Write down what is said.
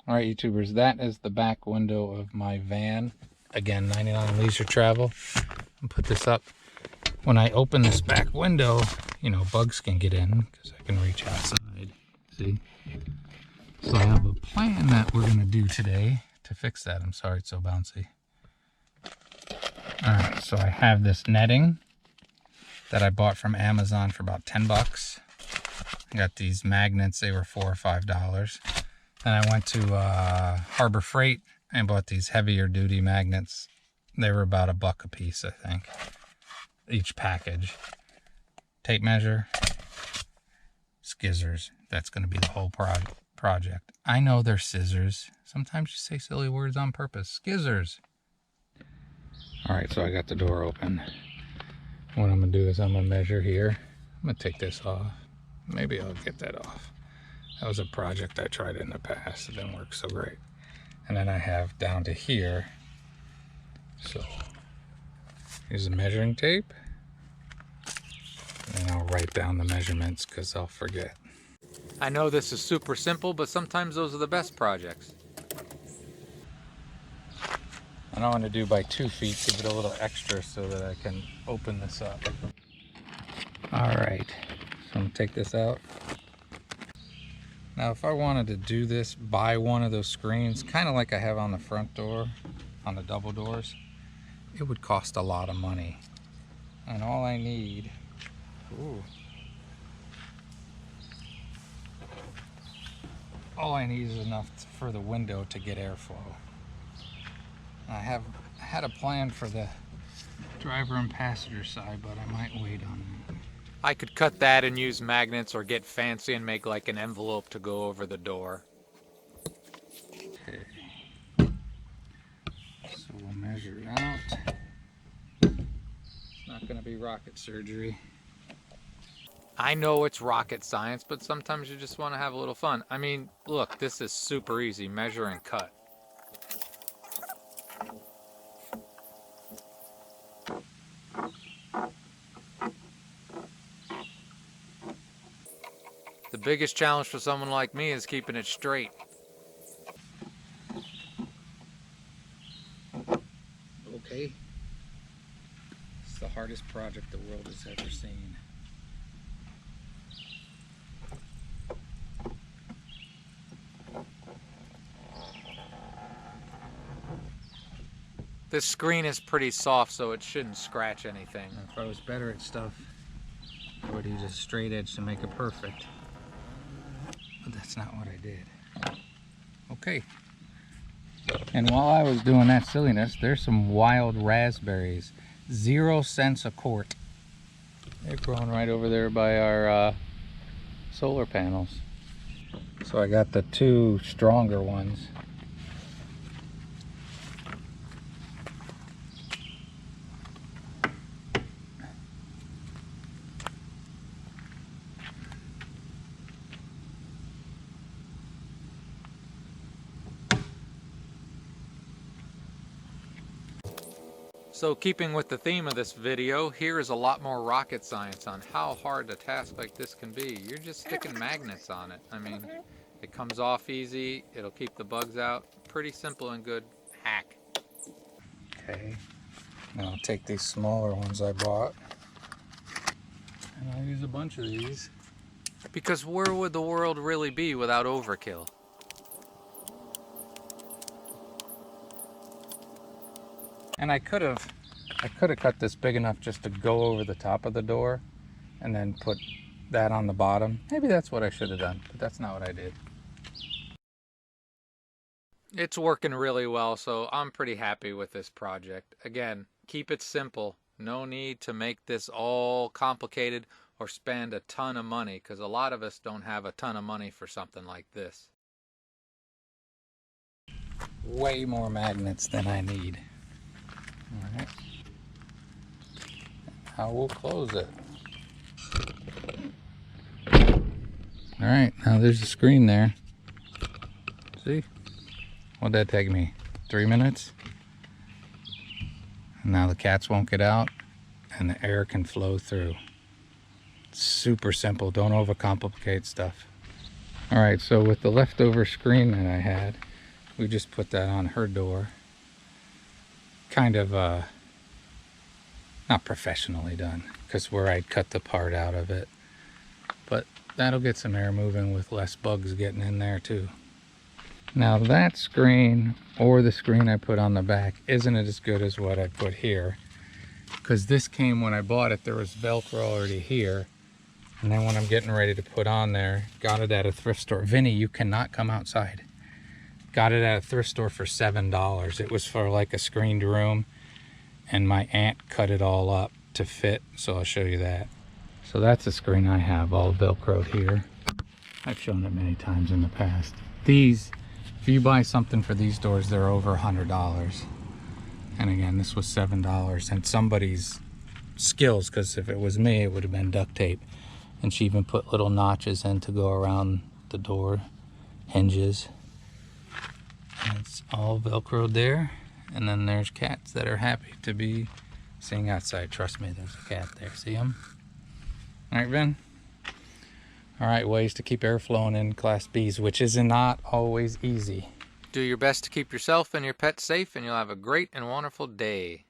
All right, YouTubers, that is the back window of my van. Again, 99 Leisure Travel. I'll put this up. When I open this back window, you know, bugs can get in because I can reach outside. See? So I have a plan that we're going to do today to fix that. I'm sorry it's so bouncy. All right, so I have this netting that I bought from Amazon for about 10 bucks. I got these magnets, they were $4 or $5. Then I went to Harbor Freight and bought these heavier duty magnets. They were about $1 a piece, I think, each package. Tape measure, skizzers. That's going to be the whole project. I know they're scissors. Sometimes you say silly words on purpose. Skizzers. All right, so I got the door open. What I'm going to do is I'm going to measure here. I'm going to take this off. Maybe I'll get that off. That was a project I tried in the past. It didn't work so great. And then I have down to here. So here's the measuring tape. And I'll write down the measurements because I'll forget. I know this is super simple, but sometimes those are the best projects. And I want to do by 2 feet, give it a little extra so that I can open this up. All right, so I'm gonna take this out. Now, if I wanted to do this by one of those screens, kind of like I have on the front door, on the double doors, it would cost a lot of money. And all I need, all I need is enough for the window to get airflow. I had a plan for the driver and passenger side, but I might wait on that. I could cut that and use magnets or get fancy and make like an envelope to go over the door. Okay. So we'll measure it out. It's not going to be rocket surgery. I know it's rocket science, but sometimes you just want to have a little fun. I mean, look, this is super easy. Measure and cut. The biggest challenge for someone like me is keeping it straight. Okay. It's the hardest project the world has ever seen. This screen is pretty soft, so it shouldn't scratch anything. If I was better at stuff, I would use a straight edge to make it perfect. But that's not what I did. Okay. And while I was doing that silliness, there's some wild raspberries. 0 cents a quart. They're growing right over there by our solar panels. So I got the 2 stronger ones. So keeping with the theme of this video, here is a lot more rocket science on how hard a task like this can be. You're just sticking magnets on it. I mean, it comes off easy, it'll keep the bugs out. Pretty simple and good hack. Okay, now I'll take these smaller ones I bought, and I'll use a bunch of these. Because where would the world really be without overkill? And I could have cut this big enough just to go over the top of the door and then put that on the bottom. Maybe that's what I should have done, but that's not what I did. It's working really well, so I'm pretty happy with this project. Again, keep it simple. No need to make this all complicated or spend a ton of money, because a lot of us don't have a ton of money for something like this. Way more magnets than I need. Alright, now we'll close it. Alright, now there's the screen there. See? What'd that take me? 3 minutes? And now the cats won't get out and the air can flow through. It's super simple, don't overcomplicate stuff. Alright, so with the leftover screen that I had, We just put that on her door. Kind of not professionally done, because where I'd cut the part out of it. But that'll get some air moving with less bugs getting in there too. Now that screen, or the screen I put on the back, isn't as good as what I put here. Because this came when I bought it, there was Velcro already here. And then when I'm getting ready to put on there, got it at a thrift store. Vinny, you cannot come outside. Got it at a thrift store for $7. It was for like a screened room. And my aunt cut it all up to fit, so I'll show you that. So that's a screen I have, all Velcroed here. I've shown it many times in the past. These, if you buy something for these doors, they're over $100. And again, this was $7. And somebody's skills, because if it was me, it would have been duct tape. And she even put little notches in to go around the door hinges. And it's all Velcroed there. And then there's cats that are happy to be sitting outside. Trust me, there's a cat there. See him? All right, Vin? All right, ways to keep air flowing in Class Bs, which is not always easy. Do your best to keep yourself and your pets safe, and you'll have a great and wonderful day.